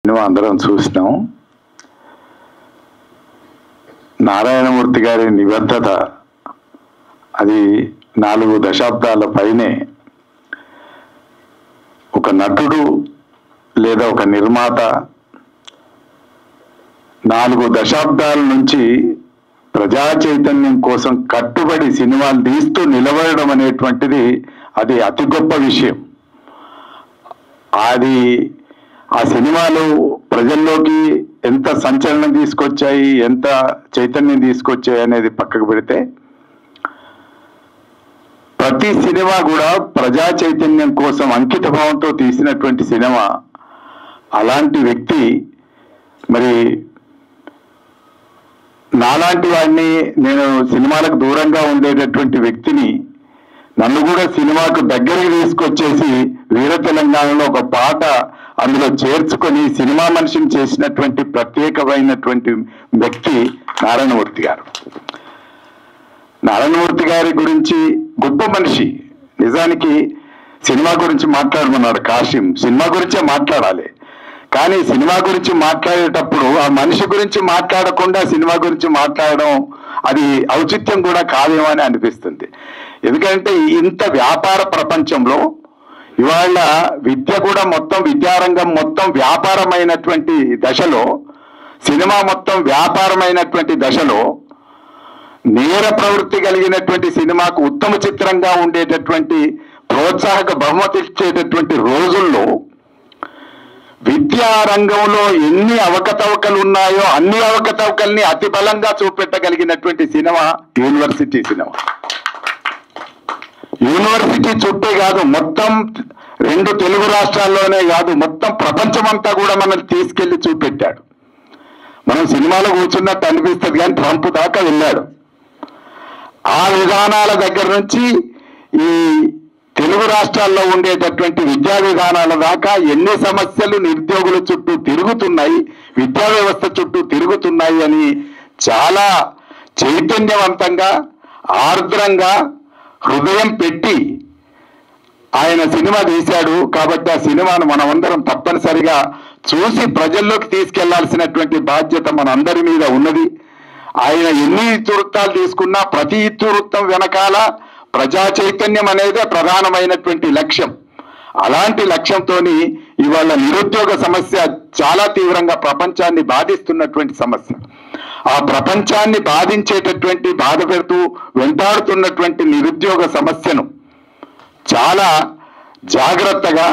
Cinema అందరం చూసినాం. నారాయణమూర్తి గారి నిబద్ధత అది 4 దశాబ్దాల పైనే. ఒక నటుడు లేదా ఒక నిర్మాత 4 దశాబ్దాల నుంచి ప్రజా చైతన్యం కోసం కట్టుబడి సినిమాలు తీస్తూ నిలబడడం అనేటువంటిది అది అతి గొప్ప విషయం. అది ఆ సినిమాలు ప్రజల్లోకి ఎంత సంచలనం తీసుకొచ్చాయి, ఎంత చైతన్యం తీసుకొచ్చాయి అనేది పక్కకు పెడితే ప్రతి సినిమా కూడా ప్రజా చైతన్యం కోసం అంకిత భావంతో తీసినటువంటి సినిమా. అలాంటి వ్యక్తి మరి నాలాంటి వాడిని, నేను సినిమాలకు దూరంగా ఉండేటటువంటి వ్యక్తిని నన్ను కూడా సినిమాకు దగ్గరికి తీసుకొచ్చేసి వీర తెలంగాణలో ఒక పాట అందులో చేర్చుకొని సినిమా మనిషిని చేసినటువంటి ప్రత్యేకమైనటువంటి వ్యక్తి నారాయణమూర్తి గారు. నారాయణమూర్తి గారి గురించి గొప్ప మనిషి. నిజానికి సినిమా గురించి మాట్లాడమన్నాడు కాశీం, సినిమా గురించే మాట్లాడాలి. కానీ సినిమా గురించి మాట్లాడేటప్పుడు ఆ మనిషి గురించి మాట్లాడకుండా సినిమా గురించి మాట్లాడడం అది ఔచిత్యం కూడా కాదేమో అని అనిపిస్తుంది. ఎందుకంటే ఇంత వ్యాపార ప్రపంచంలో ఇవాళ విద్య కూడా మొత్తం, విద్యారంగం మొత్తం వ్యాపారమైనటువంటి దశలో, సినిమా మొత్తం వ్యాపారమైనటువంటి దశలో నేర ప్రవృత్తి కలిగినటువంటి సినిమాకు ఉత్తమ చిత్రంగా ఉండేటటువంటి ప్రోత్సాహక బహుమతి ఇచ్చేటటువంటి రోజుల్లో విద్యా రంగంలో ఎన్ని అవకతవకలు ఉన్నాయో అన్ని అవకతవకల్ని అతి బలంగా చూపెట్టగలిగినటువంటి సినిమా యూనివర్సిటీ సినిమా. యూనివర్సిటీ చుట్టే కాదు, మొత్తం 2 తెలుగు రాష్ట్రాల్లోనే కాదు, మొత్తం ప్రపంచమంతా కూడా మనల్ని తీసుకెళ్లి చూపెట్టాడు. మనం సినిమాలో కూర్చున్నట్టు అనిపిస్తుంది కానీ ట్రంప్ దాకా వెళ్ళాడు. ఆ విధానాల దగ్గర నుంచి ఈ తెలుగు రాష్ట్రాల్లో ఉండేటటువంటి విద్యా విధానాల దాకా ఎన్ని సమస్యలు నిరుద్యోగుల చుట్టూ తిరుగుతున్నాయి, విద్యా వ్యవస్థ చుట్టూ తిరుగుతున్నాయి అని చాలా చైతన్యవంతంగా, ఆర్ద్రంగా, హృదయం పెట్టి ఆయన సినిమా తీశాడు. కాబట్టి ఆ సినిమాను మనమందరం తప్పనిసరిగా చూసి ప్రజల్లోకి తీసుకెళ్లాల్సినటువంటి బాధ్యత మనందరి మీద ఉన్నది. ఆయన ఎన్ని ఇతివృత్తాలు తీసుకున్నా ప్రతి ఇతివృత్తం వెనకాల ప్రజా చైతన్యం అనేదే ప్రధానమైనటువంటి లక్ష్యం. అలాంటి లక్ష్యంతో ఇవాళ నిరుద్యోగ సమస్య చాలా తీవ్రంగా ప్రపంచాన్ని బాధిస్తున్నటువంటి సమస్య. ఆ ప్రపంచాన్ని బాధించేటటువంటి, బాధ పెడుతూ వెంటాడుతున్నటువంటి నిరుద్యోగ సమస్యను చాలా జాగ్రత్తగా